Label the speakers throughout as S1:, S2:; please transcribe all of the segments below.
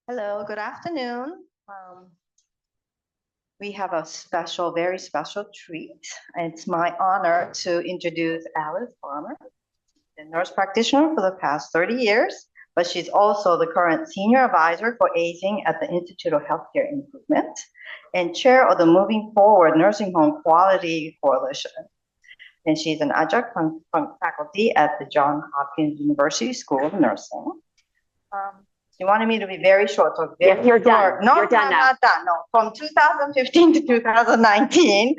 S1: Hello, good afternoon. We have a special, very special treat. It's my honor to introduce Alice Farmer, a nurse practitioner for the past 30 years, but she's also the current senior advisor for aging at the Institute of Healthcare Improvement and chair of the Moving Forward Nursing Home Quality Coalition. And she's an adjunct faculty at the Johns Hopkins University School of Nursing. You wanted me to be very short, so very
S2: You're
S1: short.
S2: done.
S1: No,
S2: You're done now.
S1: not done. No, from 2015 to 2019,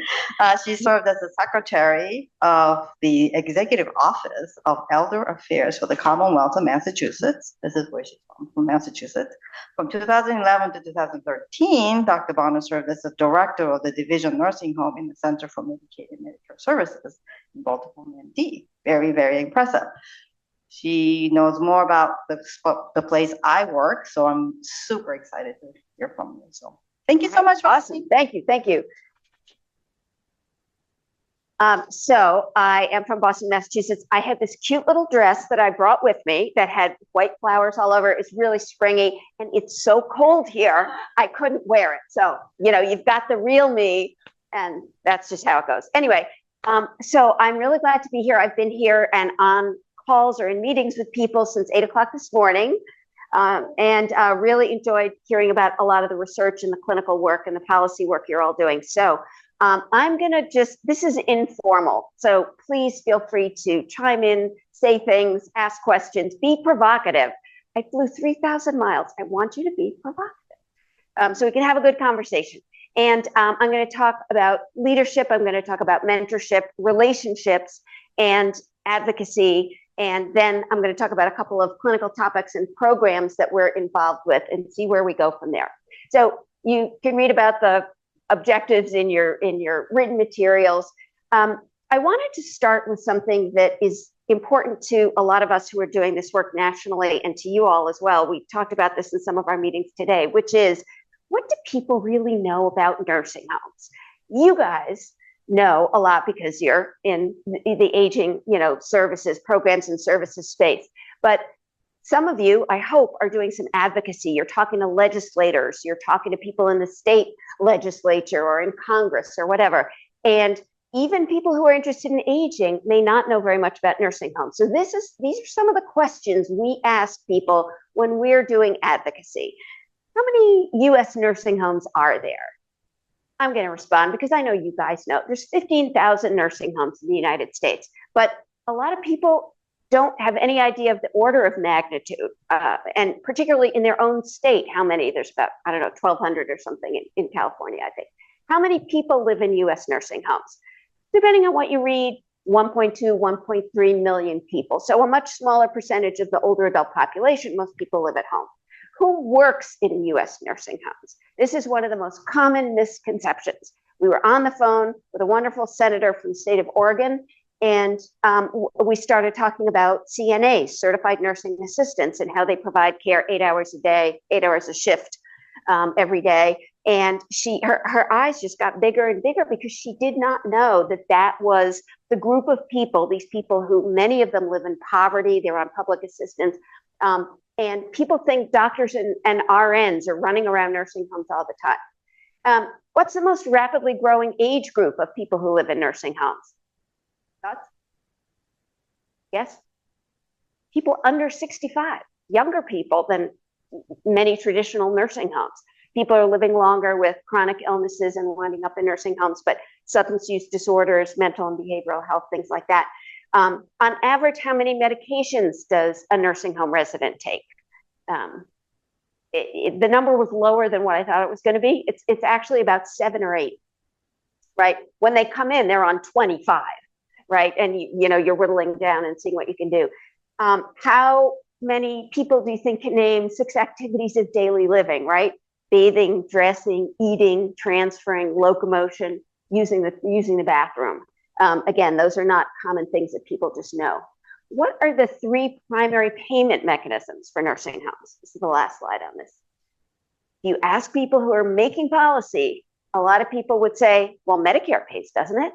S1: she served as the secretary of the Executive Office of Elder Affairs for the Commonwealth of Massachusetts. This is where she's from Massachusetts. From 2011 to 2013, Dr. Bonner served as the director of the Division Nursing Home in the Center for Medicaid and Medicare Services in Baltimore, MD. Very, very impressive. She knows more about the place I work, so I'm super excited to hear from you. So thank you so much.
S2: Awesome. Thank you. Thank you. So I am from Boston, Massachusetts. I had this cute little dress that I brought with me that had white flowers all over. It's really springy, and it's so cold here, I couldn't wear it. So, you know, you've got the real me, and that's just how it goes. Anyway, so I'm really glad to be here. I've been here and on calls or in meetings with people since 8 o'clock this morning, and really enjoyed hearing about a lot of the research and the clinical work and the policy work you're all doing. So I'm gonna this is informal, so please feel free to chime in, say things, ask questions, be provocative. I flew 3,000 miles. I want you to be provocative, so we can have a good conversation. And I'm gonna talk about leadership, I'm gonna talk about mentorship, relationships, and advocacy. And then I'm going to talk about a couple of clinical topics and programs that we're involved with and see where we go from there. So you can read about the objectives in your written materials. I wanted to start with something that is important to a lot of us who are doing this work nationally and to you all as well. We talked about this in some of our meetings today, which is, what do people really know about nursing homes? You guys know a lot because you're in the aging, services, programs and services space. But some of you, I hope, are doing some advocacy. You're talking to legislators, you're talking to people in the state legislature or in Congress or whatever. And even people who are interested in aging may not know very much about nursing homes. So these are some of the questions we ask people when we're doing advocacy. How many US nursing homes are there? I'm going to respond because I know you guys know there's 15,000 nursing homes in the United States, but a lot of people don't have any idea of the order of magnitude, and particularly in their own state, how many. There's about, 1,200 or something in California, I think. How many people live in US nursing homes? Depending on what you read, 1.2, 1.3 million people. So a much smaller percentage of the older adult population. Most people live at home. Who works in US nursing homes? This is one of the most common misconceptions. We were on the phone with a wonderful senator from the state of Oregon, and we started talking about CNAs, certified nursing assistants, and how they provide care 8 hours a day, 8 hours a shift every day. And her eyes just got bigger and bigger because she did not know that was the group of people, these people who many of them live in poverty, they're on public assistance. And people think doctors and RNs are running around nursing homes all the time. What's the most rapidly growing age group of people who live in nursing homes? Thoughts? Yes? People under 65, younger people than many traditional nursing homes. People are living longer with chronic illnesses and winding up in nursing homes, but substance use disorders, mental and behavioral health, things like that. On average, how many medications does a nursing home resident take? The number was lower than what I thought it was going to be. It's actually about 7 or 8, right? When they come in, they're on 25, right? And you're whittling down and seeing what you can do. How many people do you think can name 6 activities of daily living, right? Bathing, dressing, eating, transferring, locomotion, using the bathroom. Again, those are not common things that people just know. What are the 3 primary payment mechanisms for nursing homes? This is the last slide on this. If you ask people who are making policy, a lot of people would say, well, Medicare pays, doesn't it?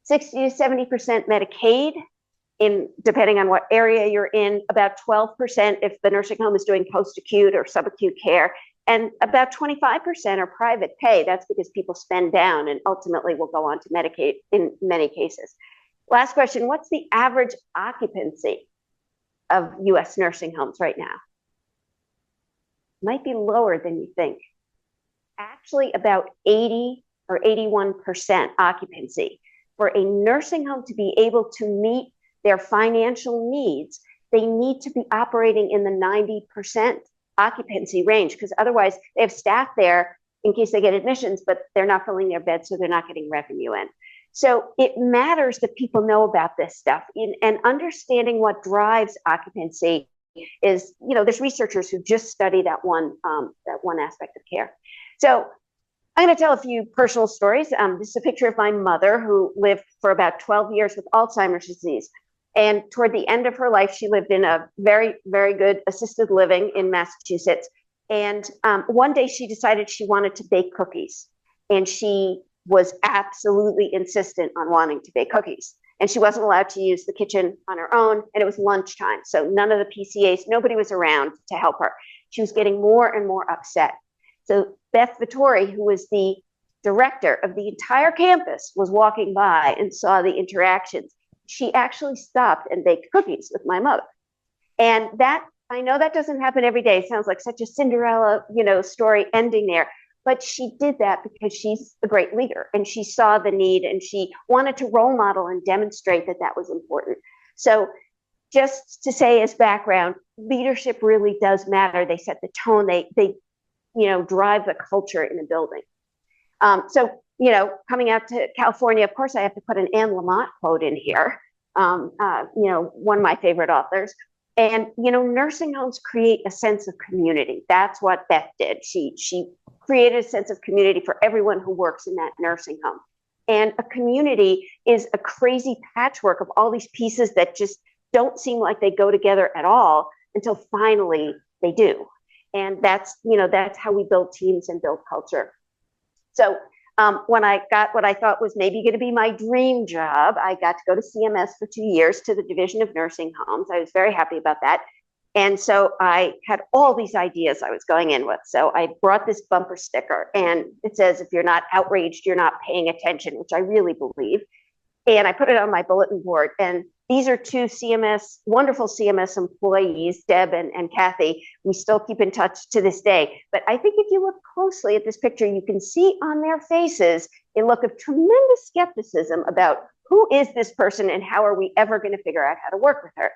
S2: 60 to 70% Medicaid depending on what area you're in, about 12% if the nursing home is doing post-acute or subacute care, and about 25% are private pay. That's because people spend down and ultimately will go on to Medicaid in many cases. Last question, what's the average occupancy of US nursing homes right now? Might be lower than you think. Actually about 80 or 81% occupancy. For a nursing home to be able to meet their financial needs, they need to be operating in the 90% occupancy range, because otherwise they have staff there in case they get admissions, but they're not filling their beds, so they're not getting revenue in. So it matters that people know about this stuff, and understanding what drives occupancy is, there's researchers who just study that one aspect of care. So I'm going to tell a few personal stories. This is a picture of my mother, who lived for about 12 years with Alzheimer's disease. And toward the end of her life, she lived in a very, very good assisted living in Massachusetts. And one day she decided she wanted to bake cookies. And she was absolutely insistent on wanting to bake cookies. And she wasn't allowed to use the kitchen on her own. And it was lunchtime. So none of the PCAs, nobody was around to help her. She was getting more and more upset. So Beth Vittori, who was the director of the entire campus, was walking by and saw the interactions. She actually stopped and baked cookies with my mother. And that, I know that doesn't happen every day. It sounds like such a Cinderella, story ending there. But she did that because she's a great leader and she saw the need and she wanted to role model and demonstrate that that was important. So just to say as background, leadership really does matter. They set the tone. They drive the culture in a building. So coming out to California, of course, I have to put an Anne Lamott quote in here. One of my favorite authors. And, nursing homes create a sense of community. That's what Beth did. She created a sense of community for everyone who works in that nursing home. And a community is a crazy patchwork of all these pieces that just don't seem like they go together at all until finally they do. And that's how we build teams and build culture. So when I got what I thought was maybe going to be my dream job, I got to go to CMS for 2 years to the Division of Nursing Homes. I was very happy about that. And so I had all these ideas I was going in with. So I brought this bumper sticker and it says, if you're not outraged, you're not paying attention, which I really believe. And I put it on my bulletin board. And these are two wonderful CMS employees, Deb and Kathy. We still keep in touch to this day. But I think if you look closely at this picture, you can see on their faces a look of tremendous skepticism about who is this person and how are we ever going to figure out how to work with her.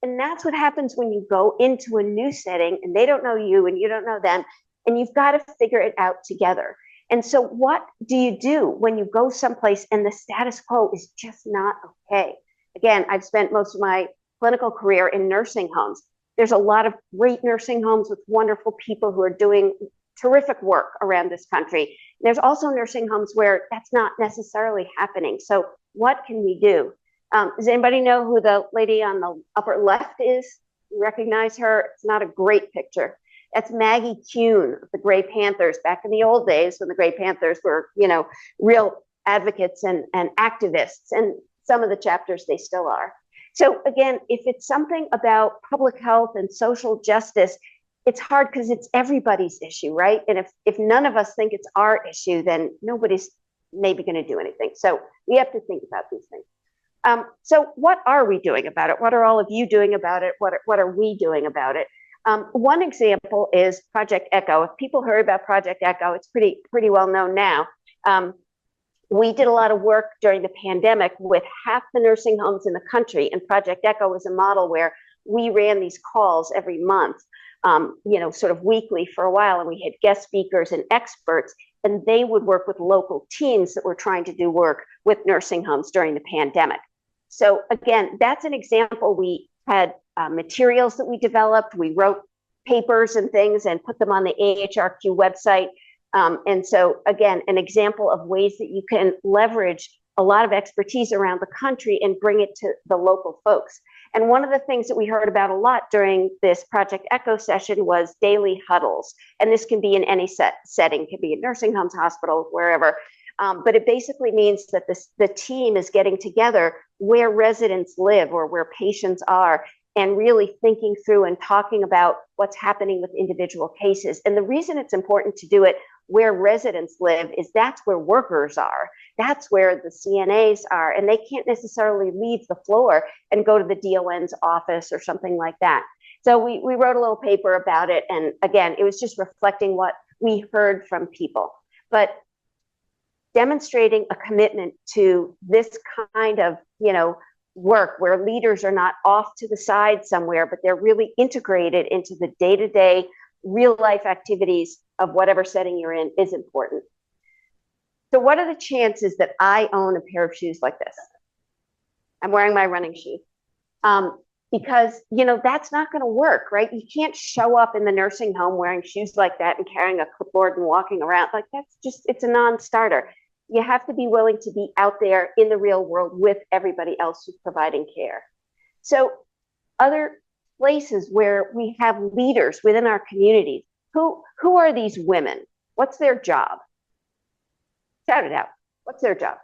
S2: And that's what happens when you go into a new setting and they don't know you and you don't know them, and you've got to figure it out together. And so what do you do when you go someplace and the status quo is just not okay? Again, I've spent most of my clinical career in nursing homes. There's a lot of great nursing homes with wonderful people who are doing terrific work around this country. There's also nursing homes where that's not necessarily happening. So what can we do? Does anybody know who the lady on the upper left is? You recognize her? It's not a great picture. That's Maggie Kuhn of the Grey Panthers back in the old days when the Grey Panthers were, real advocates and activists. And some of the chapters they still are. So again, if it's something about public health and social justice, it's hard because it's everybody's issue, right? And if none of us think it's our issue, then nobody's maybe going to do anything. So we have to think about these things. So what are we doing about it? What are all of you doing about it? What are we doing about it? One example is Project Echo. If people heard about Project Echo, it's pretty well known now. We did a lot of work during the pandemic with half the nursing homes in the country, and Project Echo was a model where we ran these calls every month, sort of weekly for a while, and we had guest speakers and experts, and they would work with local teams that were trying to do work with nursing homes during the pandemic. So again, that's an example. We had materials that we developed. We wrote papers and things and put them on the AHRQ website. And so again, an example of ways that you can leverage a lot of expertise around the country and bring it to the local folks. And one of the things that we heard about a lot during this Project Echo session was daily huddles. And this can be in any setting, it can be in nursing homes, hospitals, wherever. But it basically means that the team is getting together where residents live or where patients are, and really thinking through and talking about what's happening with individual cases. And the reason it's important to do it where residents live is that's where workers are. That's where the CNAs are, and they can't necessarily leave the floor and go to the DON's office or something like that. So we wrote a little paper about it. And again, it was just reflecting what we heard from people, but demonstrating a commitment to this kind of, work where leaders are not off to the side somewhere, but they're really integrated into the day-to-day real life activities of whatever setting you're in is important. So what are the chances that I own a pair of shoes like this? I'm wearing my running shoes. Because, that's not going to work, right? You can't show up in the nursing home wearing shoes like that and carrying a clipboard and walking around. Like, it's a non-starter. You have to be willing to be out there in the real world with everybody else who's providing care. So other places where we have leaders within our communities, who are these women? What's their job? Shout it out. What's their job?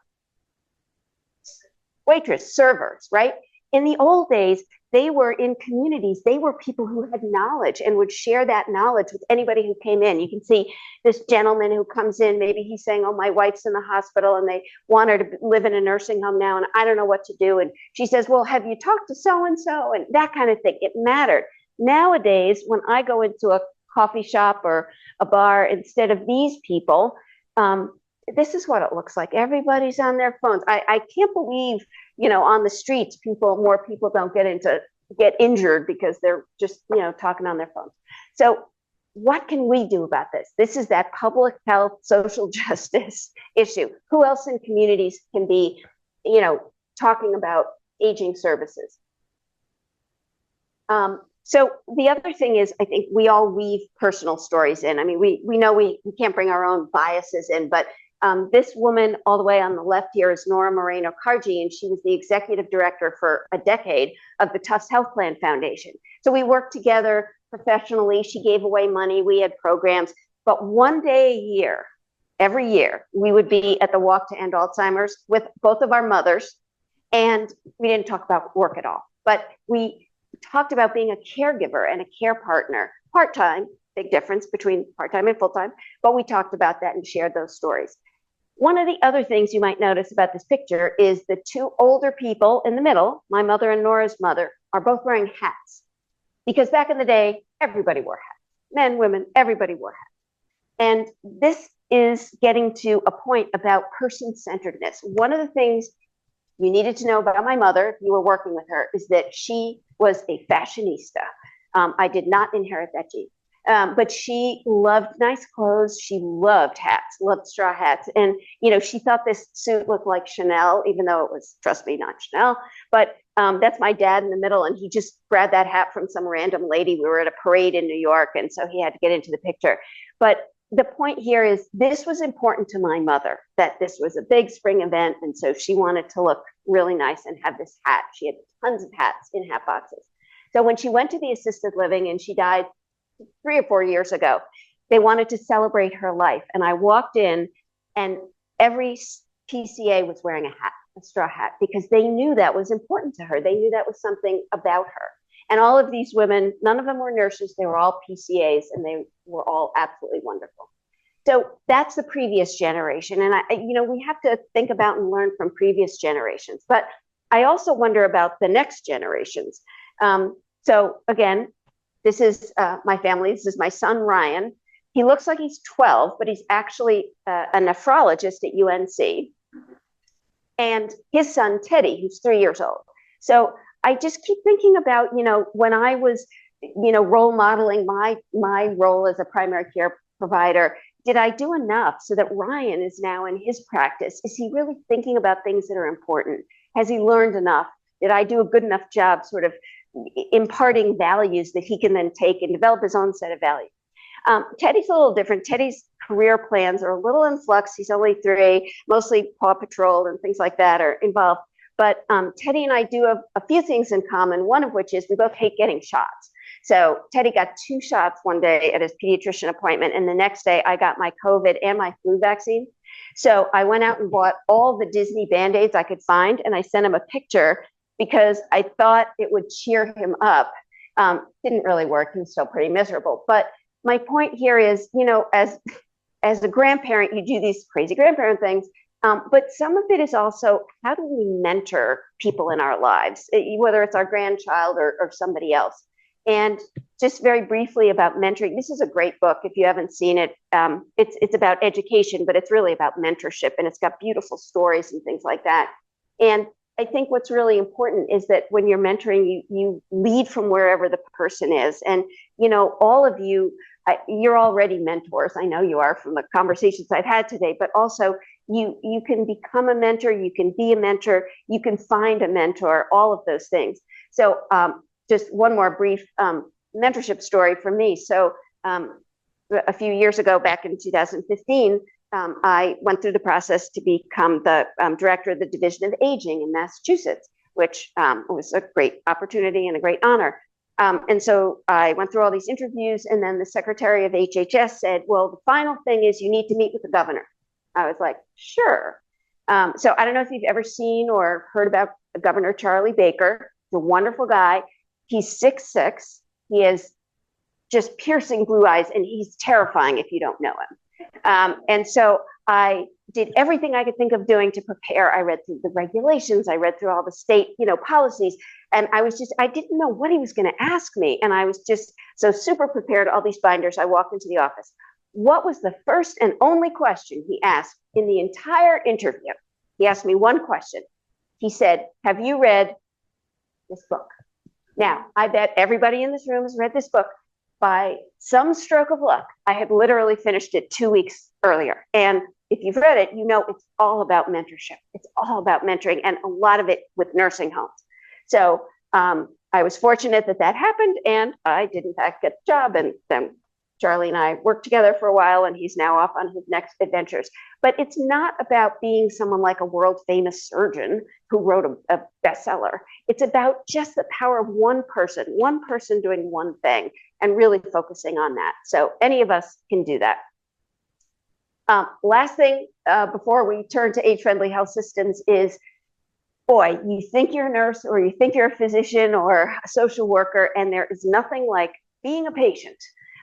S2: Waitress, servers, right? In the old days, they were in communities. They were people who had knowledge and would share that knowledge with anybody who came in. You can see this gentleman who comes in, maybe he's saying, oh, my wife's in the hospital and they want her to live in a nursing home now and I don't know what to do. And she says, well, have you talked to so-and-so? And that kind of thing. It mattered. Nowadays, when I go into a coffee shop or a bar, instead of these people, this is what it looks like. Everybody's on their phones. I can't believe, on the streets, more people don't get injured because they're just, talking on their phones. So what can we do about this? This is that public health, social justice issue. Who else in communities can be, talking about aging services? So the other thing is, I think we all weave personal stories in. I mean, we know we can't bring our own biases in, but this woman all the way on the left here is Nora Moreno-Cargi, and she was the executive director for a decade of the Tufts Health Plan Foundation. So we worked together professionally. She gave away money. We had programs. But one day a year, every year, we would be at the Walk to End Alzheimer's with both of our mothers. And we didn't talk about work at all. But we talked about being a caregiver and a care partner, part-time, big difference between part-time and full-time. But we talked about that and shared those stories. One of the other things you might notice about this picture is the two older people in the middle, my mother and Nora's mother, are both wearing hats. Because back in the day, everybody wore hats. Men, women, everybody wore hats. And this is getting to a point about person-centeredness. One of the things you needed to know about my mother, if you were working with her, is that she was a fashionista. I did not inherit that gene. But she loved nice clothes. She loved hats, loved straw hats. And, she thought this suit looked like Chanel, even though it was, trust me, not Chanel. But that's my dad in the middle. And he just grabbed that hat from some random lady. We were at a parade in New York. And so he had to get into the picture. But the point here is this was important to my mother, that this was a big spring event. And so she wanted to look really nice and have this hat. She had tons of hats in hat boxes. So when she went to the assisted living and she died 3 or 4 years ago, they wanted to celebrate her life. And I walked in and every PCA was wearing a hat, a straw hat, because they knew that was important to her. They knew that was something about her. And all of these women, none of them were nurses. They were all PCAs and they were all absolutely wonderful. So that's the previous generation. And we have to think about and learn from previous generations. But I also wonder about the next generations. So again, this is my family. This is my son, Ryan. He looks like he's 12, but he's actually a nephrologist at UNC. And his son, Teddy, who's 3 years old. So I just keep thinking about, when I was, role modeling my role as a primary care provider, did I do enough so that Ryan is now in his practice? Is he really thinking about things that are important? Has he learned enough? Did I do a good enough job sort of imparting values that he can then take and develop his own set of values? Teddy's a little different. Teddy's career plans are a little in flux. He's only 3, mostly Paw Patrol and things like that are involved. But Teddy and I do have a few things in common, one of which is we both hate getting shots. So Teddy got 2 shots one day at his pediatrician appointment, and the next day I got my COVID and my flu vaccine. So I went out and bought all the Disney Band-Aids I could find, and I sent him a picture because I thought it would cheer him up. Didn't really work. He was still pretty miserable. But my point here is, as a grandparent, you do these crazy grandparent things. But some of it is also, how do we mentor people in our lives, whether it's our grandchild or somebody else? And just very briefly about mentoring, this is a great book. If you haven't seen it, it's about education, but it's really about mentorship, and it's got beautiful stories and things like that. And I think what's really important is that when you're mentoring, you lead from wherever the person is. And, all of you, you're already mentors. I know you are from the conversations I've had today, but also you can become a mentor, you can be a mentor, you can find a mentor, all of those things. So just one more brief mentorship story from me. So a few years ago, back in 2015, I went through the process to become the director of the Division of Aging in Massachusetts, which was a great opportunity and a great honor. And so I went through all these interviews, and then the secretary of HHS said, well, the final thing is you need to meet with the governor. I was like, sure. So I don't know if you've ever seen or heard about Governor Charlie Baker. He's a wonderful guy. He's 6'6". He has just piercing blue eyes, and he's terrifying if you don't know him. And so I did everything I could think of doing to prepare. I read through the regulations. I read through all the state, policies. And I didn't know what he was going to ask me. And I was just so super prepared, all these binders. I walked into the office. What was the first and only question he asked in the entire interview? He asked me one question. He said, have you read this book? Now, I bet everybody in this room has read this book. By some stroke of luck, I had literally finished it 2 weeks earlier. And if you've read it, it's all about mentorship. It's all about mentoring, and a lot of it with nursing homes. So I was fortunate that happened, and I did in fact get the job. And then Charlie and I worked together for a while, and he's now off on his next adventures. But it's not about being someone like a world famous surgeon who wrote a bestseller. It's about just the power of one person doing one thing and really focusing on that. So any of us can do that. Last thing before we turn to age-friendly health systems is, boy, you think you're a nurse or you think you're a physician or a social worker, and there is nothing like being a patient.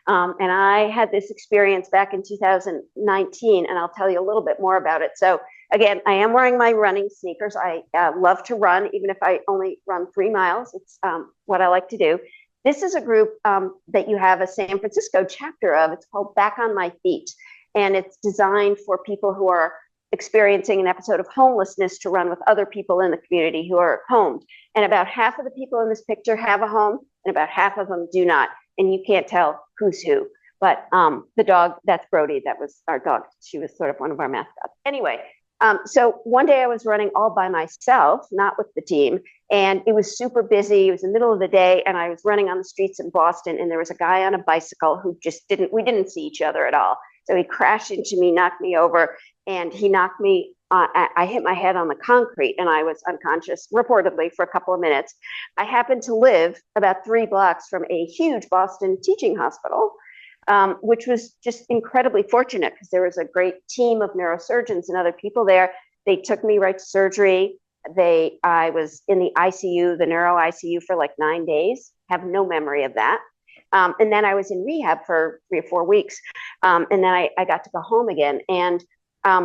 S2: And I had this experience back in 2019, and I'll tell you a little bit more about it. So again, I am wearing my running sneakers. I love to run, even if I only run 3 miles. It's what I like to do. This is a group that you have a San Francisco chapter of. It's called Back on My Feet. And it's designed for people who are experiencing an episode of homelessness to run with other people in the community who are homed. And about half of the people in this picture have a home, and about half of them do not. And you can't tell who's who. But the dog, that's Brody, that was our dog. She was sort of one of our mascots. Anyway, so one day I was running all by myself, not with the team, and it was super busy. It was the middle of the day, and I was running on the streets in Boston, and there was a guy on a bicycle who we didn't see each other at all. So he crashed into me, knocked me over, and he knocked me, I hit my head on the concrete, and I was unconscious, reportedly, for a couple of minutes. I happened to live about 3 blocks from a huge Boston teaching hospital, which was just incredibly fortunate because there was a great team of neurosurgeons and other people there. They took me right to surgery. I was in the ICU, the neuro ICU, for like 9 days. Have no memory of that. And then I was in rehab for 3 or 4 weeks. And then I got to go home again. And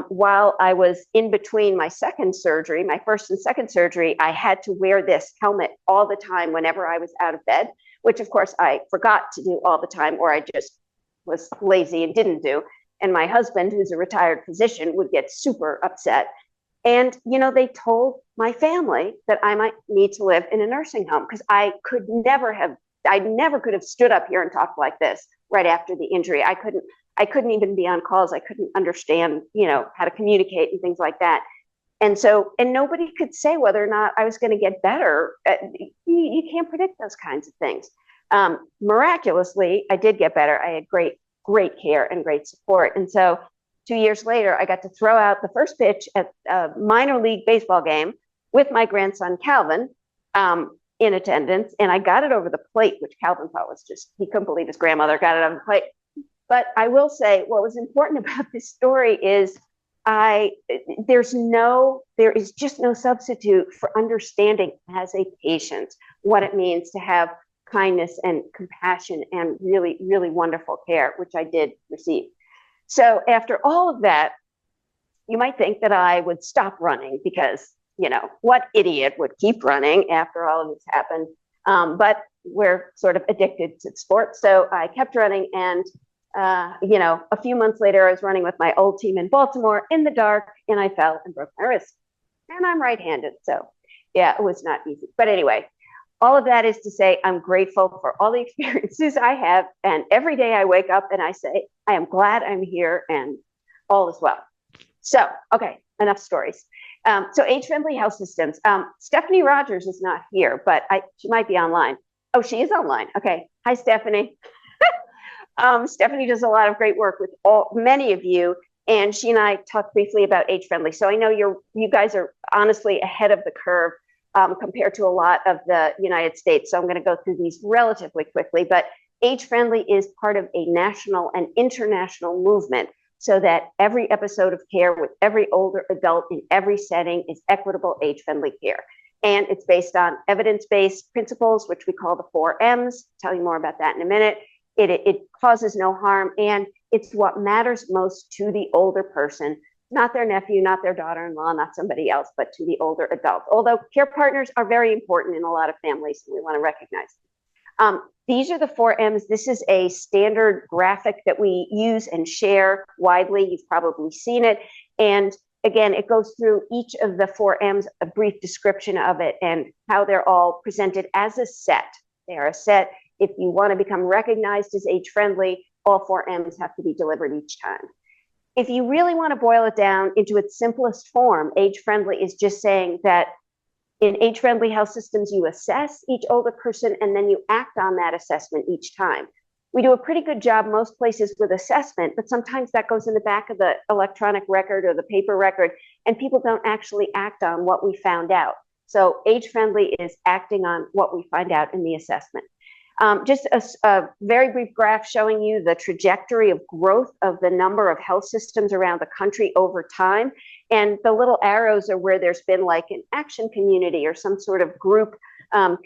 S2: while I was in between my second surgery, my first and second surgery, I had to wear this helmet all the time whenever I was out of bed, which of course I forgot to do all the time, or I just was lazy and didn't do. And my husband, who's a retired physician, would get super upset. And, they told my family that I might need to live in a nursing home because I never could have stood up here and talked like this right after the injury. I couldn't even be on calls. I couldn't understand, how to communicate and things like that. And nobody could say whether or not I was going to get better. You can't predict those kinds of things. Miraculously, I did get better. I had great care and great support. And so 2 years later, I got to throw out the first pitch at a minor league baseball game with my grandson, Calvin, in attendance. And I got it over the plate, which Calvin thought was he couldn't believe his grandmother got it over the plate. But I will say what was important about this story is there is just no substitute for understanding as a patient what it means to have kindness and compassion and really, really wonderful care, which I did receive. So after all of that, you might think that I would stop running because, what idiot would keep running after all of this happened? But we're sort of addicted to sports. So I kept running, and a few months later, I was running with my old team in Baltimore in the dark, and I fell and broke my wrist. And I'm right-handed, so yeah, it was not easy. But anyway, all of that is to say, I'm grateful for all the experiences I have, and every day I wake up and I say, I am glad I'm here, and all is well. So, okay, enough stories. So age-friendly health systems. Stephanie Rogers is not here, but she might be online. Oh, she is online. Okay. Hi, Stephanie. Stephanie does a lot of great work with many of you, and she and I talked briefly about age-friendly. So I know you guys are honestly ahead of the curve compared to a lot of the United States. So I'm going to go through these relatively quickly, but age-friendly is part of a national and international movement so that every episode of care with every older adult in every setting is equitable age-friendly care. And it's based on evidence-based principles, which we call the 4 M's. I'll tell you more about that in a minute. It causes no harm, and it's what matters most to the older person, not their nephew, not their daughter-in-law, not somebody else, but to the older adult. Although care partners are very important in a lot of families, and we want to recognize them. These are the 4 M's. This is a standard graphic that we use and share widely. You've probably seen it. And again, it goes through each of the 4 M's, a brief description of it and how they're all presented as a set. They are a set. If you want to become recognized as age-friendly, all 4 M's have to be delivered each time. If you really want to boil it down into its simplest form, age-friendly is just saying that in age-friendly health systems, you assess each older person and then you act on that assessment each time. We do a pretty good job most places with assessment, but sometimes that goes in the back of the electronic record or the paper record, and people don't actually act on what we found out. So age-friendly is acting on what we find out in the assessment. Just a very brief graph showing you the trajectory of growth of the number of health systems around the country over time. And the little arrows are where there's been like an action community or some sort of group of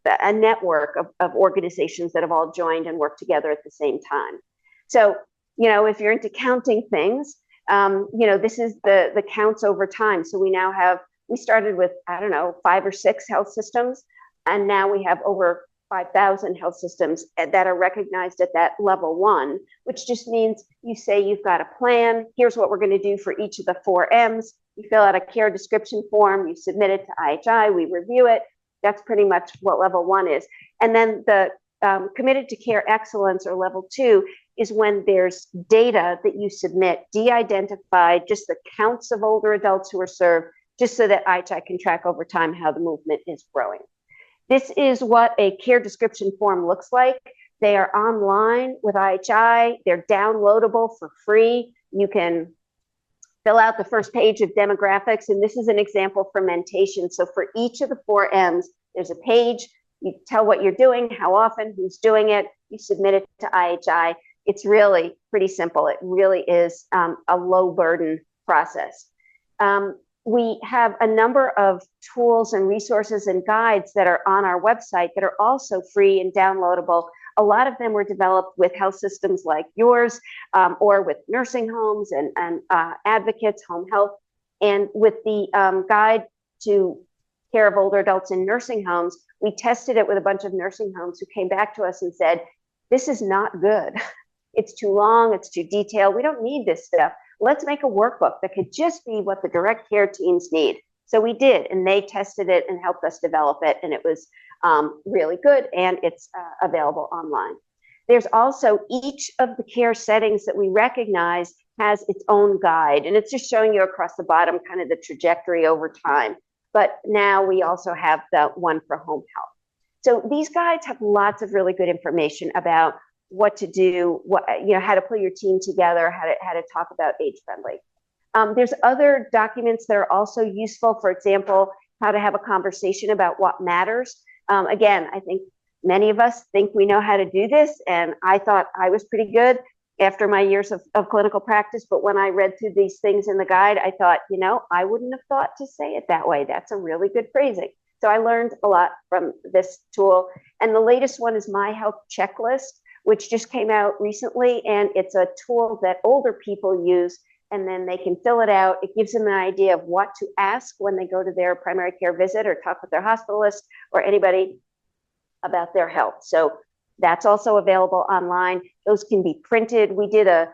S2: a network of organizations that have all joined and worked together at the same time. So, if you're into counting things, this is the counts over time. So we started with, 5 or 6 health systems, and now we have over 5,000 health systems that are recognized at that level 1, which just means you say you've got a plan. Here's what we're going to do for each of the 4 M's. You fill out a care description form, you submit it to IHI, we review it. That's pretty much what level 1 is. And then the committed to care excellence, or level 2, is when there's data that you submit, de-identified, just the counts of older adults who are served, just so that IHI can track over time how the movement is growing. This is what a care description form looks like. They are online with IHI. They're downloadable for free. You can fill out the first page of demographics, and this is an example for mentation. So for each of the 4 M's, there's a page. You tell what you're doing, how often, who's doing it. You submit it to IHI. It's really pretty simple. It really is a low burden process. We have a number of tools and resources and guides that are on our website that are also free and downloadable. A lot of them were developed with health systems like yours, or with nursing homes and advocates, home health. And with the guide to care of older adults in nursing homes, we tested it with a bunch of nursing homes who came back to us and said, this is not good. It's too long, it's too detailed. We don't need this stuff. Let's make a workbook that could just be what the direct care teams need. So we did, and they tested it and helped us develop it, and it was really good, and it's available online. There's also each of the care settings that we recognize has its own guide, and it's just showing you across the bottom kind of the trajectory over time. But now we also have the one for home health. So these guides have lots of really good information about what to do, how to put your team together, how to talk about age-friendly. There's other documents that are also useful. For example, how to have a conversation about what matters. Again, I think many of us think we know how to do this, and I thought I was pretty good. after my years of clinical practice, but when I read through these things in the guide, I thought, I wouldn't have thought to say it that way. That's a really good phrasing. So I learned a lot from this tool. And the latest one is My Health Checklist, which just came out recently. And it's a tool that older people use, and then they can fill it out. It gives them an idea of what to ask when they go to their primary care visit or talk with their hospitalist or anybody about their health. So that's also available online. Those can be printed. We did a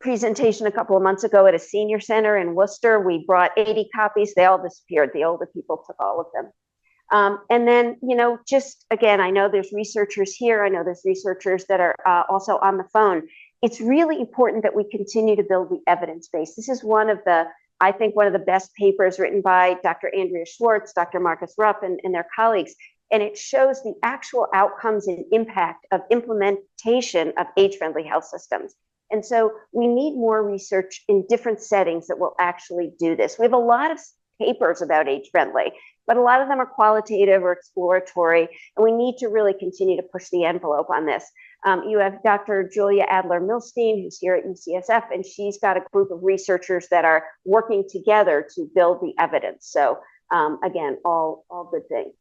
S2: presentation a couple of months ago at a senior center in Worcester. We brought 80 copies. They all disappeared. The older people took all of them. And then, just again, I know there's researchers here. I know there's researchers that are also on the phone. It's really important that we continue to build the evidence base. This is I think one of the best papers written by Dr. Andrea Schwartz, Dr. Marcus Rupp, and their colleagues. And it shows the actual outcomes and impact of implementation of age-friendly health systems. And so we need more research in different settings that will actually do this. We have a lot of papers about age-friendly, but a lot of them are qualitative or exploratory, and we need to really continue to push the envelope on this. You have Dr. Julia Adler-Milstein, who's here at UCSF, and she's got a group of researchers that are working together to build the evidence. So again, all good things.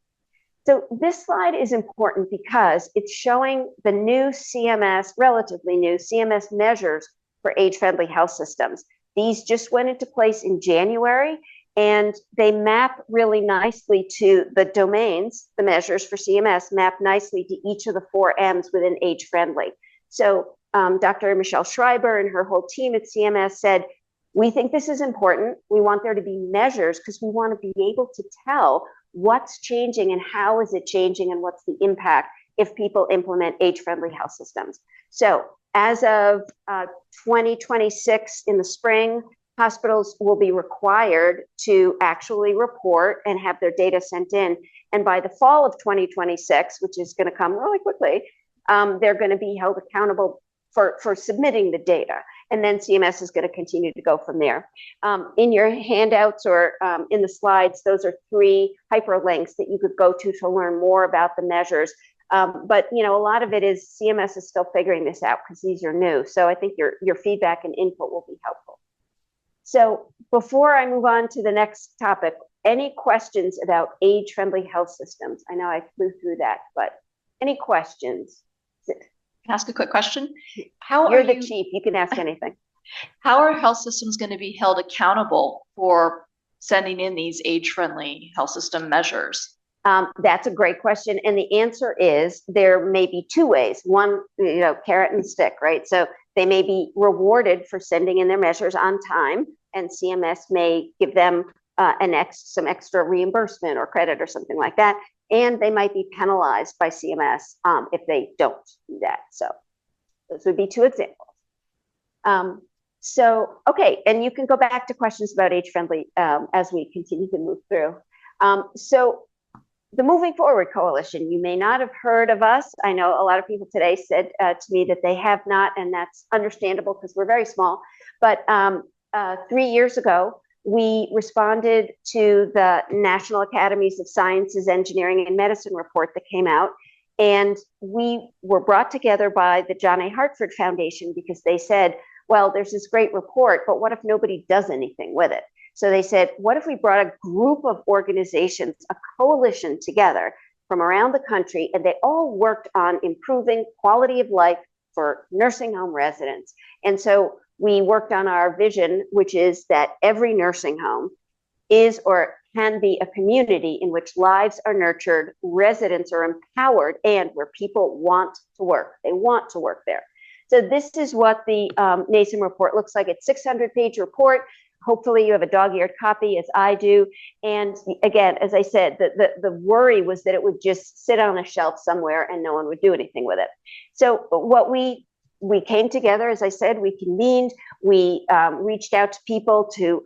S2: So this slide is important because it's showing the new CMS, relatively new CMS measures for age-friendly health systems. These just went into place in January, and they map really nicely to the domains. The measures for CMS map nicely to each of the 4 M's within age-friendly. So Dr. Michelle Schreiber and her whole team at CMS said, we think this is important. We want there to be measures because we want to be able to tell what's changing and how is it changing and what's the impact if people implement age-friendly health systems. So as of 2026 in the spring, hospitals will be required to actually report and have their data sent in. And by the fall of 2026, which is going to come really quickly, they're going to be held accountable for submitting the data. And then CMS is going to continue to go from there. In your handouts or in the slides, those are 3 hyperlinks that you could go to learn more about the measures. But a lot of it is CMS is still figuring this out because these are new. So I think your feedback and input will be helpful. So before I move on to the next topic, any questions about age-friendly health systems? I know I flew through that, but any questions?
S3: Can I ask a quick question?
S2: You're the chief, you can ask anything.
S3: How are health systems going to be held accountable for sending in these age-friendly health system measures?
S2: That's a great question. And the answer is there may be 2 ways. One, carrot and stick, right? So they may be rewarded for sending in their measures on time, and CMS may give them some extra reimbursement or credit or something like that. And they might be penalized by CMS if they don't do that. So those would be 2 examples. Okay, and you can go back to questions about age-friendly as we continue to move through. So the Moving Forward Coalition, you may not have heard of us. I know a lot of people today said to me that they have not, and that's understandable because we're very small. But 3 years ago, we responded to the National Academies of Sciences, Engineering, and Medicine report that came out. And we were brought together by the John A. Hartford Foundation because they said, well, there's this great report, but what if nobody does anything with it? So they said, what if we brought a group of organizations, a coalition together from around the country, and they all worked on improving quality of life for nursing home residents. And so we worked on our vision, which is that every nursing home is or can be a community in which lives are nurtured, residents are empowered, and where people want to work. They want to work there. So this is what the NASM report looks like. It's a 600-page report. Hopefully you have a dog-eared copy, as I do. And again, as I said, the worry was that it would just sit on a shelf somewhere and no one would do anything with it. So what we came together, as I said, we convened, we reached out to people to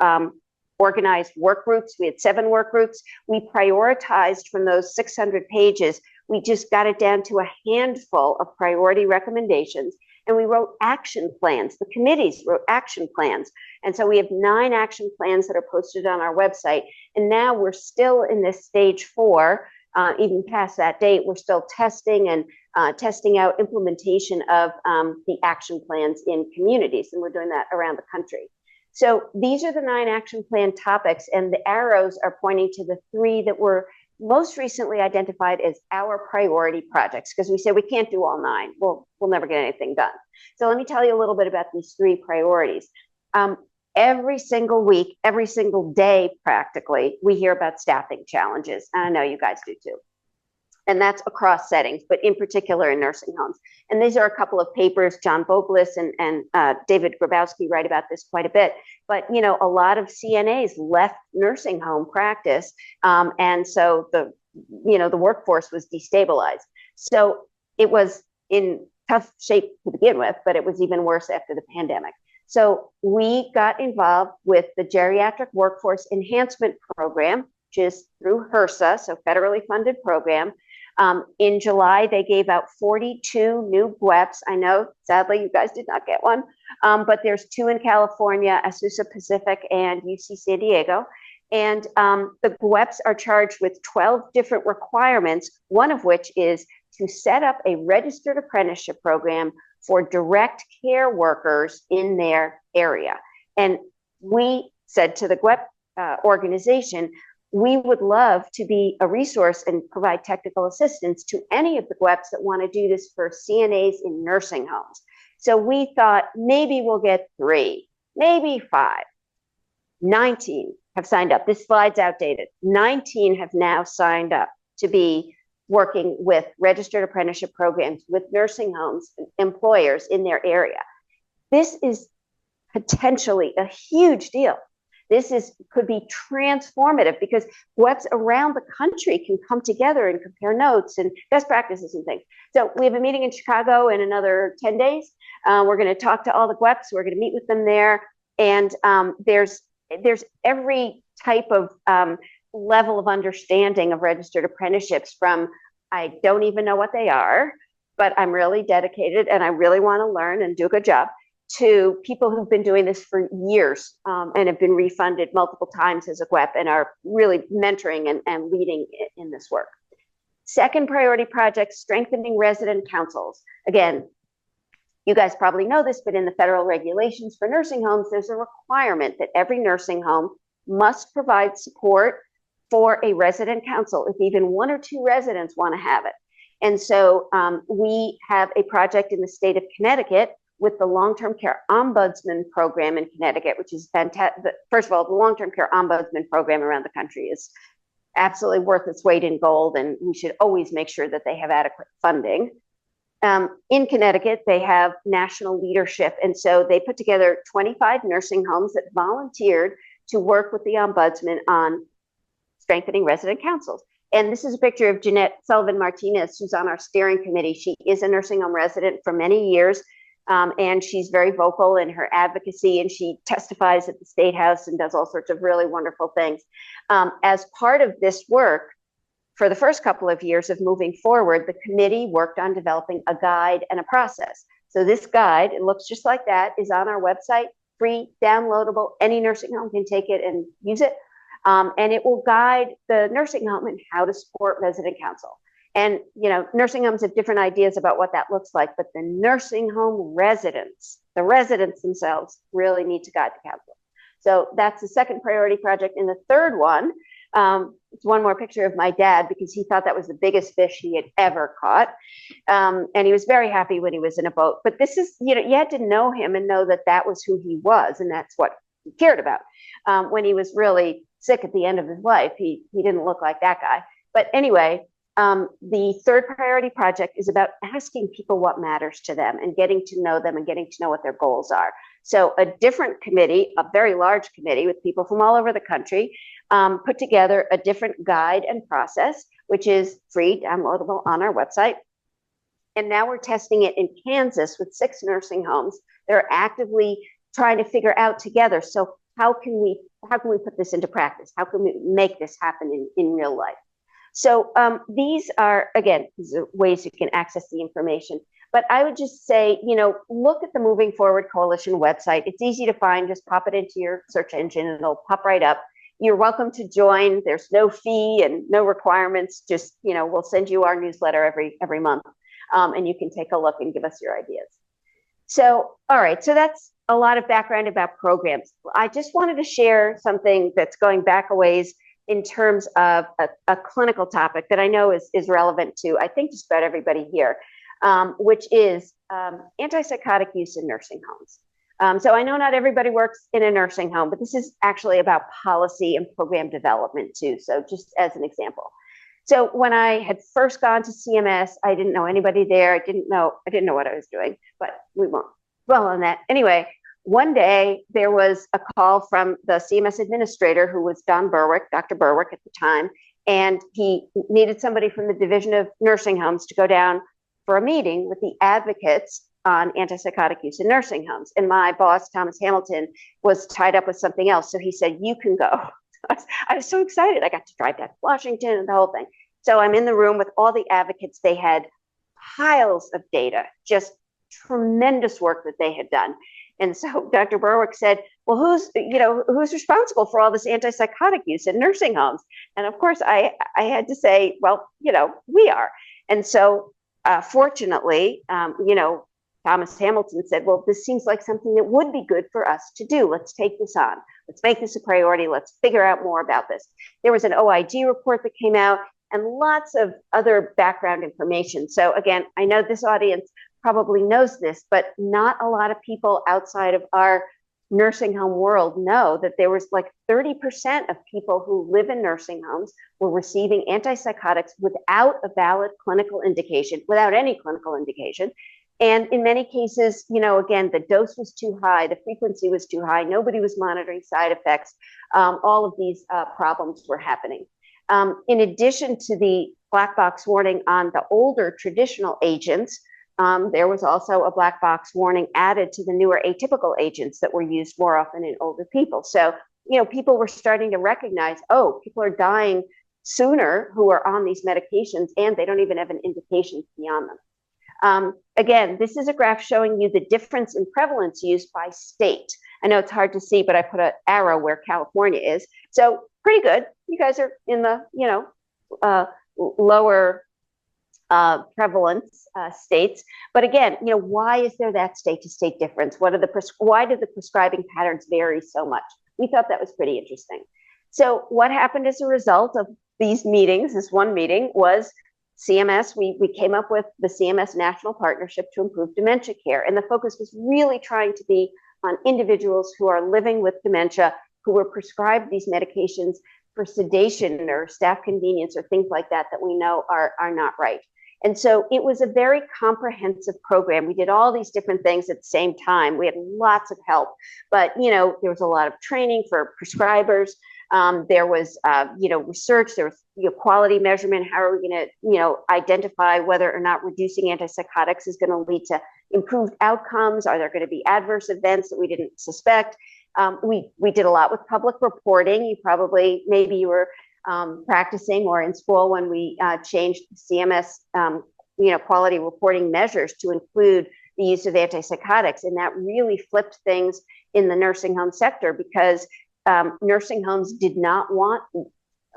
S2: organize work groups. We had 7 work groups. We prioritized from those 600 pages. We just got it down to a handful of priority recommendations. And we wrote action plans. The committees wrote action plans. And so we have 9 action plans that are posted on our website. And now we're still in this stage 4 even past that date, we're still testing and testing out implementation of the action plans in communities, and we're doing that around the country. So these are the 9 action plan topics, and the arrows are pointing to the 3 that were most recently identified as our priority projects, because we said we can't do all 9. We'll never get anything done. So let me tell you a little bit about these 3 priorities. Every single week, every single day, practically, we hear about staffing challenges. And I know you guys do too. And that's across settings, but in particular in nursing homes. And these are a couple of papers. John Boglis and David Grabowski write about this quite a bit. But, you know, a lot of CNAs left nursing home practice. And so the workforce was destabilized. So it was in tough shape to begin with, but it was even worse after the pandemic. So we got involved with the Geriatric Workforce Enhancement Program, which is through HRSA, so federally funded program. In July, they gave out 42 new GWEPs. I know, sadly, you guys did not get one, but there's 2 in California, Azusa Pacific and UC San Diego. And the GWEPs are charged with 12 different requirements, one of which is to set up a registered apprenticeship program for direct care workers in their area. And we said to the GWEP organization, we would love to be a resource and provide technical assistance to any of the GWEPs that want to do this for CNAs in nursing homes. So we thought maybe we'll get 3, maybe 5. 19 have signed up. This slide's outdated. 19 have now signed up to be working with registered apprenticeship programs with nursing homes, employers in their area. This is potentially a huge deal. This could be transformative because GWEPs around the country can come together and compare notes and best practices and things. So we have a meeting in Chicago in another 10 days. We're going to talk to all the GWEPs. We're going to meet with them there. And there's every type of level of understanding of registered apprenticeships, from I don't even know what they are, but I'm really dedicated and I really want to learn and do a good job, to people who've been doing this for years and have been refunded multiple times as a GWEP and are really mentoring and leading in this work. Second priority project, strengthening resident councils. Again, you guys probably know this, but in the federal regulations for nursing homes, there's a requirement that every nursing home must provide support for a resident council if even 1 or 2 residents want to have it. And so we have a project in the state of Connecticut with the long-term care ombudsman program in Connecticut, which is fantastic. First of all, the long-term care ombudsman program around the country is absolutely worth its weight in gold, and we should always make sure that they have adequate funding. In Connecticut, they have national leadership, and so they put together 25 nursing homes that volunteered to work with the ombudsman on strengthening resident councils. And this is a picture of Jeanette Sullivan-Martinez, who's on our steering committee. She is a nursing home resident for many years, and she's very vocal in her advocacy, and she testifies at the State House and does all sorts of really wonderful things. As part of this work, for the first couple of years of moving forward, the committee worked on developing a guide and a process. So this guide, it looks just like that, is on our website, free, downloadable. Any nursing home can take it and use it. And it will guide the nursing home in how to support resident council. And, you know, nursing homes have different ideas about what that looks like, but the nursing home residents, the residents themselves, really need to guide the council. So that's the second priority project. And the third one, it's one more picture of my dad, because he thought that was the biggest fish he had ever caught. And he was very happy when he was in a boat. But this is, you know, you had to know him and know that that was who he was, and that's what he cared about. When he was really sick at the end of his life, he didn't look like that guy. But anyway, the third priority project is about asking people what matters to them and getting to know them and getting to know what their goals are. So a different committee, a very large committee with people from all over the country, put together a different guide and process, which is free, downloadable on our website. And now we're testing it in Kansas with 6 nursing homes. They're actively trying to figure out together, so how can we put this into practice? How can we make this happen in real life? So these are, again, these are ways you can access the information. But I would just say, you know, look at the Moving Forward Coalition website. It's easy to find. Just pop it into your search engine and it'll pop right up. You're welcome to join. There's no fee and no requirements. Just, we'll send you our newsletter every month, and you can take a look and give us your ideas. So, all right, so that's a lot of background about programs. I just wanted to share something that's going back a ways in terms of a clinical topic that I know is relevant to, I think, just about everybody here, which is antipsychotic use in nursing homes. So I know not everybody works in a nursing home, but this is actually about policy and program development too. So just as an example. So when I had first gone to CMS, I didn't know anybody there. I didn't know what I was doing, but we won't dwell on that. Anyway, one day there was a call from the CMS administrator, who was Dr. Berwick at the time, and he needed somebody from the Division of Nursing Homes to go down for a meeting with the advocates on antipsychotic use in nursing homes. And my boss, Thomas Hamilton, was tied up with something else. So he said, you can go. I was so excited. I got to drive back to Washington and the whole thing. So I'm in the room with all the advocates. They had piles of data, just tremendous work that they had done. And so Dr. Berwick said, well, who's responsible for all this antipsychotic use in nursing homes? And of course, I had to say, well, we are. And so fortunately, Thomas Hamilton said, well, this seems like something that would be good for us to do. Let's take this on. Let's make this a priority. Let's figure out more about this. There was an OIG report that came out and lots of other background information. So again, I know this audience probably knows this, but not a lot of people outside of our nursing home world know that there was like 30% of people who live in nursing homes were receiving antipsychotics without a valid clinical indication, without any clinical indication. And in many cases, again, the dose was too high, the frequency was too high, nobody was monitoring side effects. All of these problems were happening. In addition to the black box warning on the older traditional agents, there was also a black box warning added to the newer atypical agents that were used more often in older people. So, people were starting to recognize, oh, people are dying sooner who are on these medications, and they don't even have an indication to be on them. Again, this is a graph showing you the difference in prevalence used by state. I know it's hard to see, but I put an arrow where California is. So pretty good. You guys are in the, lower prevalence states. But again, why is there that state to state difference? Why did the prescribing patterns vary so much? We thought that was pretty interesting. So what happened as a result of these meetings, this one meeting, was CMS, we came up with the CMS National Partnership to Improve Dementia Care. And the focus was really trying to be on individuals who are living with dementia, who were prescribed these medications for sedation or staff convenience or things like that we know are not right. And so it was a very comprehensive program. We did all these different things at the same time. We had lots of help, but there was a lot of training for prescribers. There was research, there was quality measurement. How are we going to identify whether or not reducing antipsychotics is going to lead to improved outcomes? Are there going to be adverse events that we didn't suspect? We did a lot with public reporting. Maybe you were practicing or in school when we changed CMS quality reporting measures to include the use of antipsychotics, and that really flipped things in the nursing home sector, because nursing homes did not want,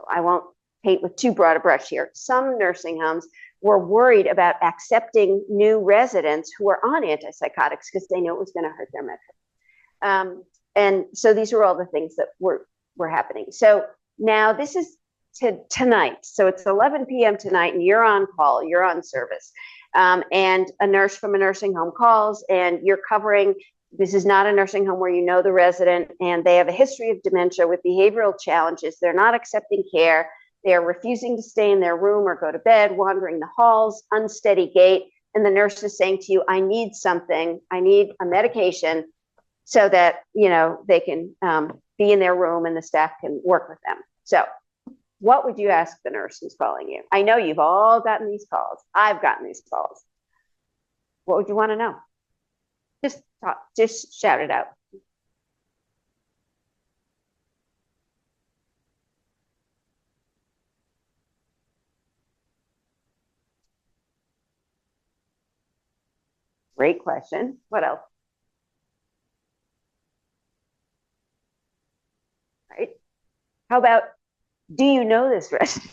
S2: I won't paint with too broad a brush here, some nursing homes were worried about accepting new residents who were on antipsychotics because they knew it was going to hurt their metric. And so these were all the things that were happening. So now this is tonight. So it's 11 p.m. tonight, and you're on call, you're on service. And a nurse from a nursing home calls, and you're covering. This is not a nursing home where you know the resident and they have a history of dementia with behavioral challenges. They're not accepting care. They're refusing to stay in their room or go to bed, wandering the halls, unsteady gait. And the nurse is saying to you, I need something. I need a medication so that, they can be in their room and the staff can work with them. So what would you ask the nurse who's calling you? I know you've all gotten these calls. I've gotten these calls. What would you want to know? Just shout it out. Great question. What else? Right. How about, do you know this resident?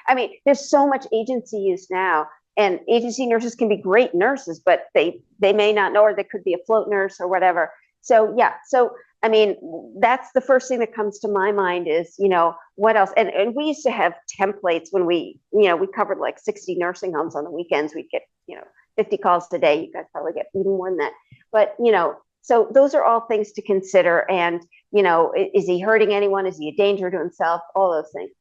S2: I mean, there's so much agency use now, and agency nurses can be great nurses, but they may not know, or they could be a float nurse or whatever. So yeah, so I mean, that's the first thing that comes to my mind is, what else? And we used to have templates when we covered like 60 nursing homes on the weekends. We'd get, 50 calls a day. You guys probably get even more than that. But, so those are all things to consider. And, is he hurting anyone? Is he a danger to himself? All those things.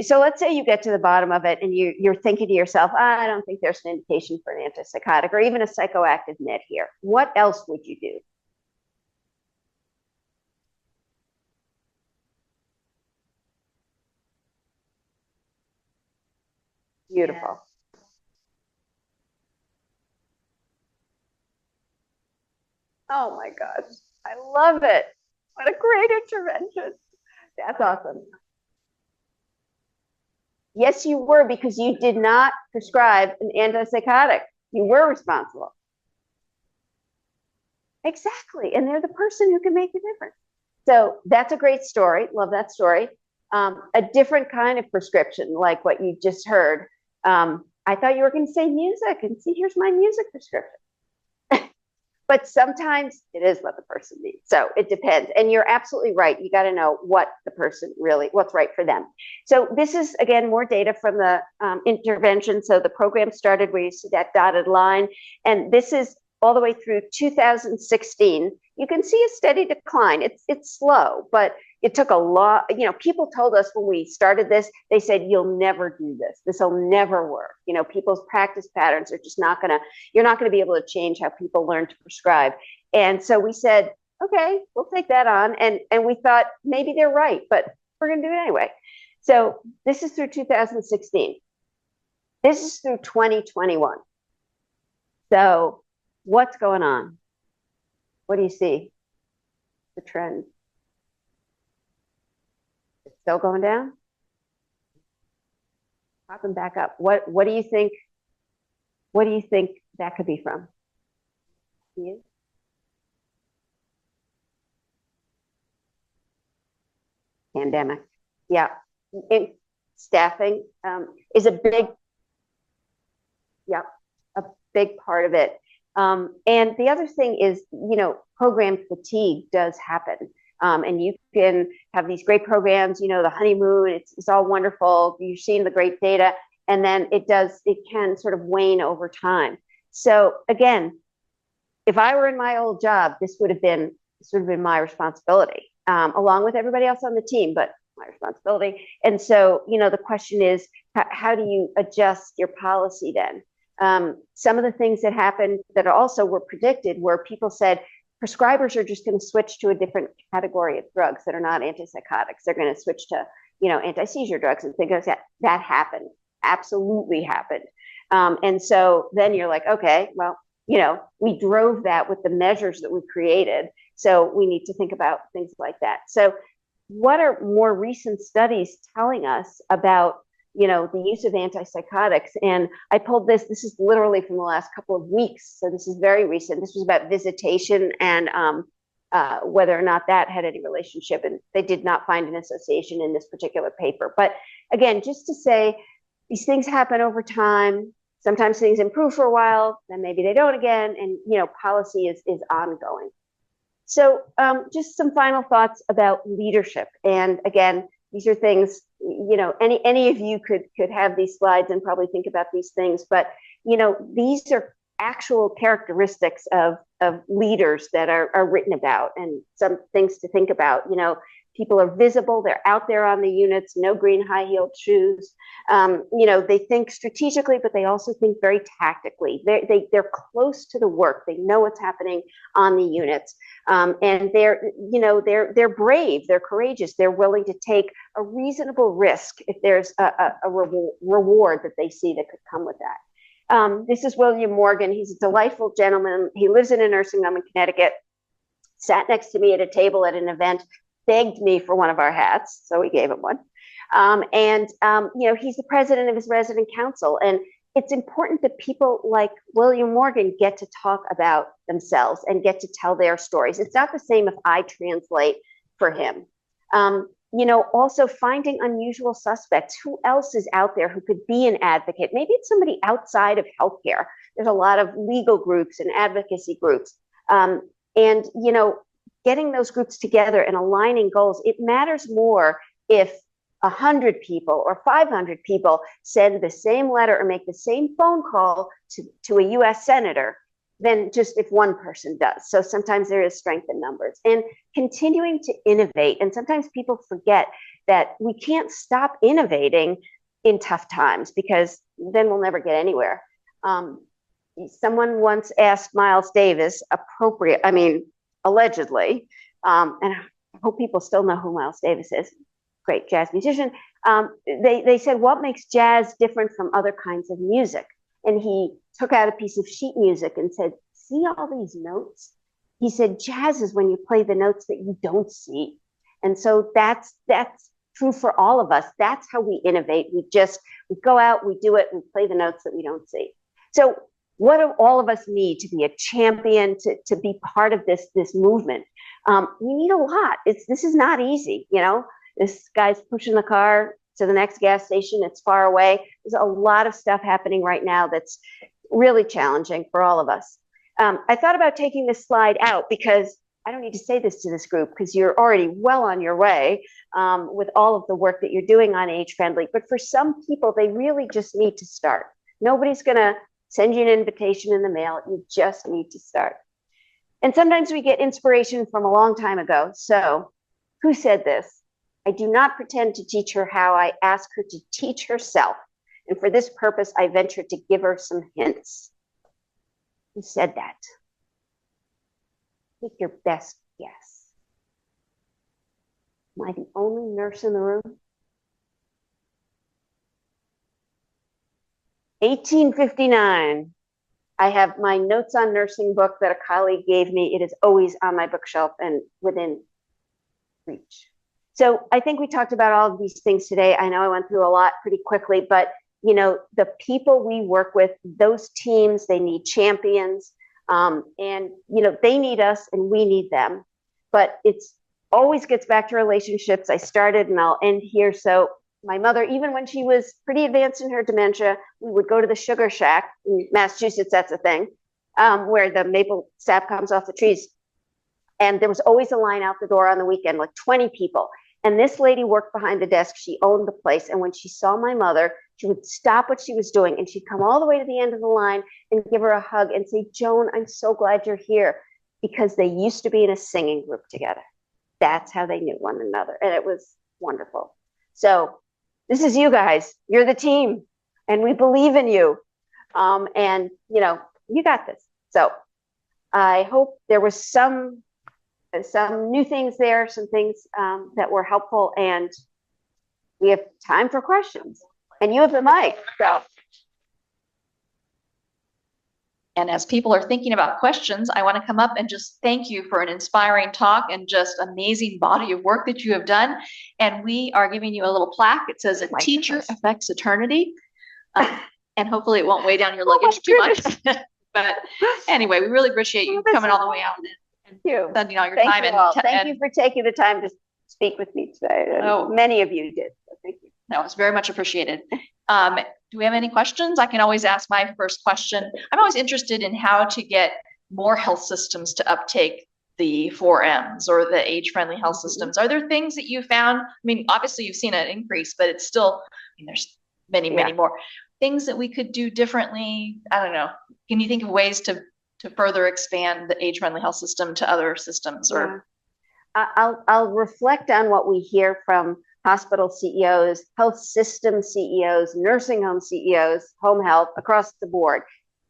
S2: So let's say you get to the bottom of it and you're thinking to yourself, I don't think there's an indication for an antipsychotic or even a psychoactive med here. What else would you do? Beautiful. Oh my gosh, I love it. What a great intervention. That's awesome. Yes, you were, because you did not prescribe an antipsychotic. You were responsible. Exactly. And they're the person who can make the difference. So that's a great story. Love that story. A different kind of prescription, like what you just heard. I thought you were going to say music, and see, here's my music prescription. But sometimes it is what the person needs. So it depends. And you're absolutely right. You got to know what the person what's right for them. So this is, again, more data from the intervention. So the program started where you see that dotted line. And this is all the way through 2016. You can see a steady decline. It's slow, but it took a lot. People told us when we started this, they said, you'll never do this. This will never work. People's practice patterns are just you're not going to be able to change how people learn to prescribe. And so we said, okay, we'll take that on. And we thought maybe they're right, but we're going to do it anyway. So this is through 2016. This is through 2021. So what's going on? What do you see? The trend. It's still going down? Popping back up. What do you think? What do you think that could be from? You? Pandemic. Yeah. Staffing is a big part of it. And the other thing is, program fatigue does happen. And you can have these great programs, the honeymoon, it's all wonderful. You're seeing the great data, and then it can sort of wane over time. So again, if I were in my old job, this would have been my responsibility, along with everybody else on the team, but my responsibility. And so, the question is, how do you adjust your policy then? Some of the things that happened that also were predicted were people said prescribers are just going to switch to a different category of drugs that are not antipsychotics. They're going to switch to, anti-seizure drugs and things like that. That happened, absolutely happened. And so then you're like, okay, well, we drove that with the measures that we created. So we need to think about things like that. So what are more recent studies telling us about the use of antipsychotics? And I pulled this is literally from the last couple of weeks. So this is very recent. This was about visitation and whether or not that had any relationship. And they did not find an association in this particular paper. But again, just to say, these things happen over time. Sometimes things improve for a while, then maybe they don't again. And, policy is ongoing. So just some final thoughts about leadership. And again, these are things, any of you could have these slides and probably think about these things, but, these are actual characteristics of leaders that are written about, and some things to think about. People are visible, they're out there on the units, no green high-heeled shoes. They think strategically, but they also think very tactically. They're close to the work. They know what's happening on the units. And they're brave, they're courageous, they're willing to take a reasonable risk if there's a reward that they see that could come with that. This is William Morgan. He's a delightful gentleman. He lives in a nursing home in Connecticut, sat next to me at a table at an event, begged me for one of our hats, so we gave him one. He's the president of his resident council, and it's important that people like William Morgan get to talk about themselves and get to tell their stories. It's not the same if I translate for him. Also finding unusual suspects. Who else is out there who could be an advocate? Maybe it's somebody outside of healthcare. There's a lot of legal groups and advocacy groups. Getting those groups together and aligning goals, it matters more if 100 people or 500 people send the same letter or make the same phone call to a US senator than just if one person does. So sometimes there is strength in numbers, and continuing to innovate. And sometimes people forget that we can't stop innovating in tough times, because then we'll never get anywhere. Someone once asked Miles Davis, allegedly, and I hope people still know who Miles Davis is, great jazz musician. They said, what makes jazz different from other kinds of music? And he took out a piece of sheet music and said, see all these notes? He said, jazz is when you play the notes that you don't see. And so that's true for all of us. That's how we innovate. We go out, we do it, we play the notes that we don't see. So what do all of us need to be a champion, to be part of this movement? We need a lot. This is not easy, This guy's pushing the car to the next gas station. It's far away. There's a lot of stuff happening right now that's really challenging for all of us. I thought about taking this slide out because I don't need to say this to this group, because you're already well on your way with all of the work that you're doing on Age Friendly. But for some people, they really just need to start. Nobody's going to send you an invitation in the mail. You just need to start. And sometimes we get inspiration from a long time ago. So who said this? I do not pretend to teach her how, I ask her to teach herself. And for this purpose, I venture to give her some hints. Who said that? Take your best guess. Am I the only nurse in the room? 1859. I have my notes on nursing book that a colleague gave me. It is always on my bookshelf and within reach. So I think we talked about all of these things today. I know I went through a lot pretty quickly, but the people we work with, those teams, they need champions, and they need us and we need them. But it's always gets back to relationships. I started and I'll end here. So my mother, even when she was pretty advanced in her dementia, we would go to the sugar shack in Massachusetts. That's a thing, where the maple sap comes off the trees. And there was always a line out the door on the weekend, like 20 people. And this lady worked behind the desk. She owned the place. And when she saw my mother, she would stop what she was doing and she'd come all the way to the end of the line and give her a hug and say, Joan, I'm so glad you're here, because they used to be in a singing group together. That's how they knew one another. And it was wonderful. So this is you guys. You're the team and we believe in you. And you got this. So I hope there was some new things there, some things that were helpful, and we have time for questions. And you have the mic, so.
S3: And as people are thinking about questions, I want to come up and just thank you for an inspiring talk and just amazing body of work that you have done. And we are giving you a little plaque. It says, "A teacher affects eternity." And hopefully it won't weigh down your luggage too much. But anyway, we really appreciate you coming all the way out and spending all your time.
S2: Thank you for taking the time to speak with me today. Many of you did. So thank you.
S3: No, it's very much appreciated. Do we have any questions? I can always ask my first question. I'm always interested in how to get more health systems to uptake the 4Ms or the age-friendly health systems. Are there things that you found? I mean, obviously you've seen an increase, but it's still, there's many more things that we could do differently. I don't know. Can you think of ways to further expand the age-friendly health system to other systems? Or
S2: I'll reflect on what we hear from hospital CEOs, health system CEOs, nursing home CEOs, home health, across the board.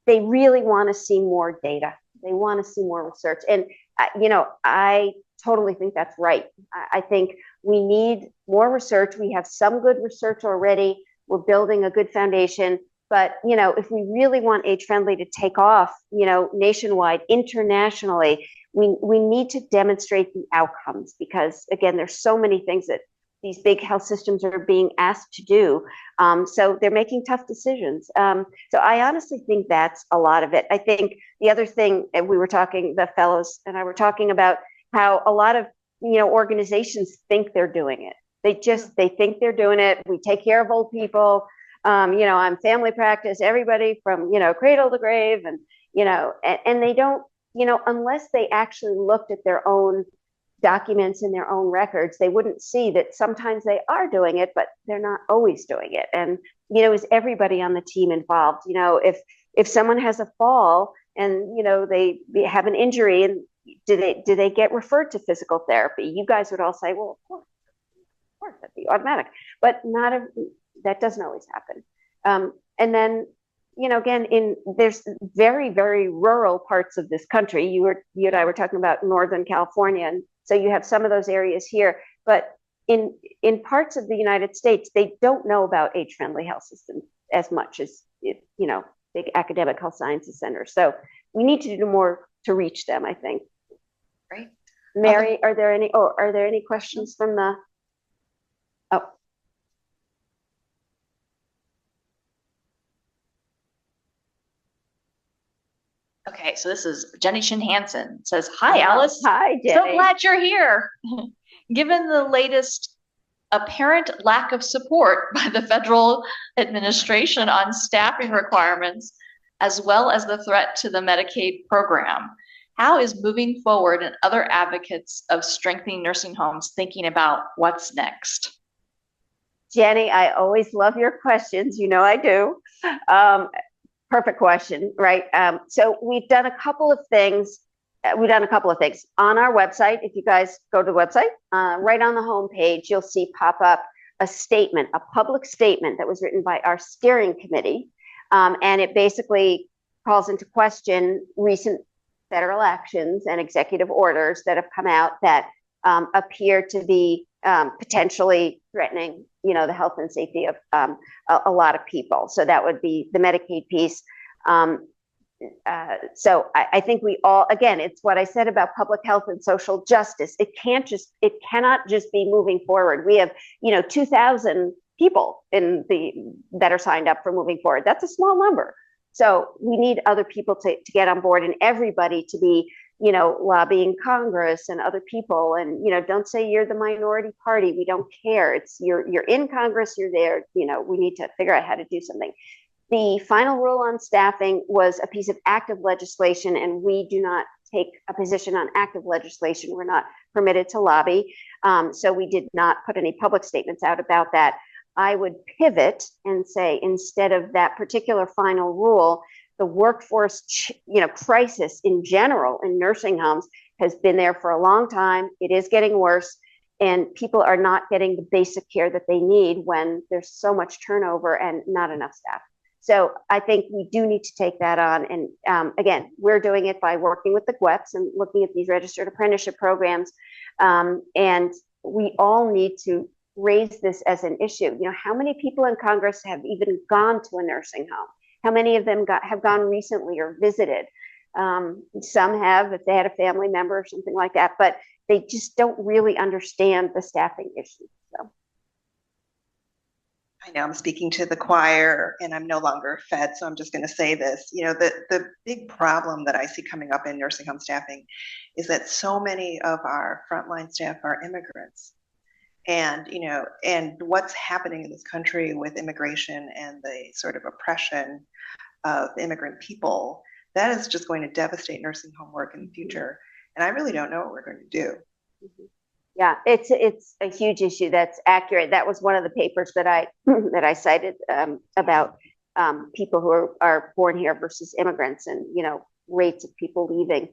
S2: They really want to see more data. They want to see more research. And, I totally think that's right. I think we need more research. We have some good research already. We're building a good foundation. But, if we really want age friendly to take off, nationwide, internationally, we need to demonstrate the outcomes, because, again, there's so many things that these big health systems are being asked to do. So they're making tough decisions. So I honestly think that's a lot of it. I think the other thing, and we were talking, the fellows and I were talking about how a lot of organizations think they're doing it. They think they're doing it. We take care of old people. I'm family practice, everybody from, cradle to grave, and, and they don't, unless they actually looked at their own documents in their own records, they wouldn't see that sometimes they are doing it, but they're not always doing it. And, is everybody on the team involved? If someone has a fall and, they have an injury, and do they get referred to physical therapy? You guys would all say, well, of course, that'd be automatic, but that doesn't always happen. And then, again, there's very, very rural parts of this country. You and I were talking about Northern California, and so you have some of those areas here, but in parts of the United States, they don't know about age-friendly health systems as much as, big academic health sciences centers. So we need to do more to reach them, I think.
S3: Great.
S2: Mary, are there any questions from the,
S3: Okay, so this is Jenny Shin Hansen says, "Hi, Alice.
S2: Hi, Jenny.
S3: So glad you're here. Given the latest apparent lack of support by the federal administration on staffing requirements, as well as the threat to the Medicaid program, how is Moving Forward and other advocates of strengthening nursing homes thinking about what's next?"
S2: Jenny, I always love your questions. I do. Perfect question, right? So we've done a couple of things. On our website. If you guys go to the website, right on the homepage, you'll see pop up a statement, a public statement that was written by our steering committee. And it basically calls into question recent federal actions and executive orders that have come out that appear to be potentially threatening, the health and safety of a lot of people. So that would be the Medicaid piece. So I think we all, again, it's what I said about public health and social justice. It cannot just be Moving Forward. We have, 2,000 people that are signed up for Moving Forward. That's a small number. So we need other people to get on board, and everybody to be, lobbying Congress and other people. And, don't say you're the minority party. We don't care. It's you're in Congress, you're there. We need to figure out how to do something. The final rule on staffing was a piece of active legislation, and we do not take a position on active legislation. We're not permitted to lobby. So we did not put any public statements out about that. I would pivot and say, instead of that particular final rule, the workforce, crisis in general in nursing homes has been there for a long time. It is getting worse, and people are not getting the basic care that they need when there's so much turnover and not enough staff. So I think we do need to take that on. And again, we're doing it by working with the GWEPs and looking at these registered apprenticeship programs. And we all need to raise this as an issue. How many people in Congress have even gone to a nursing home? How many of them have gone recently or visited? Some have, if they had a family member or something like that, but they just don't really understand the staffing issue. So.
S4: I know I'm speaking to the choir, and I'm no longer fed, so I'm just going to say this. The big problem that I see coming up in nursing home staffing is that so many of our frontline staff are immigrants. And, and what's happening in this country with immigration and the sort of oppression of immigrant people, that is just going to devastate nursing home work in the future. And I really don't know what we're going to do.
S2: Yeah, it's a huge issue. That's accurate. That was one of the papers that I cited about people who are born here versus immigrants, and rates of people leaving.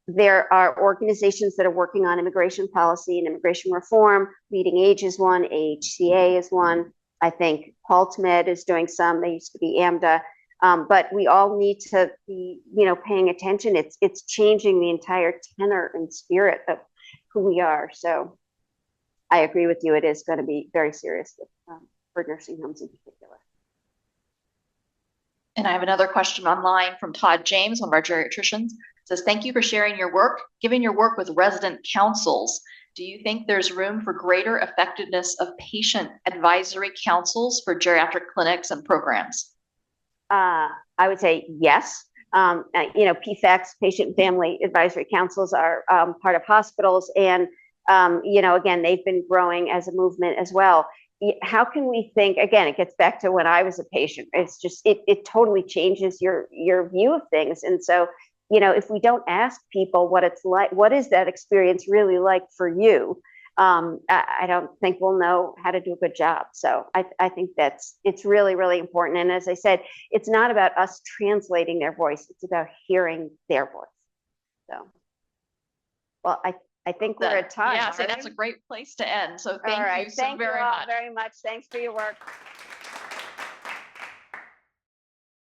S2: There are organizations that are working on immigration policy and immigration reform. Leading Age is one. AHCA is one. I think PulseMed is doing some. They used to be AMDA. But we all need to be, paying attention. It's changing the entire tenor and spirit of who we are. So I agree with you. It is going to be very serious for nursing homes in particular.
S3: And I have another question online from Todd James, one of our geriatricians. It says, "Thank you for sharing your work. Given your work with resident councils, do you think there's room for greater effectiveness of patient advisory councils for geriatric clinics and programs?"
S2: I would say yes. PFACs, patient family advisory councils, are part of hospitals, and You know, again, they've been growing as a movement as well. How can we think, again, it gets back to when I was a patient, it's just, it totally changes your view of things. And so, you know, if we don't ask people what it's like, what is that experience really like for you? I don't think we'll know how to do a good job. So I think it's really, really important. And as I said, it's not about us translating their voice. It's about hearing their voice. So, well, I think we're at time.
S3: Yeah, so
S2: aren't
S3: that's
S2: we?
S3: a great place to end. So
S2: All
S3: thank
S2: right.
S3: you so
S2: Thank you
S3: very
S2: all
S3: much.
S2: very much. Thanks for your work.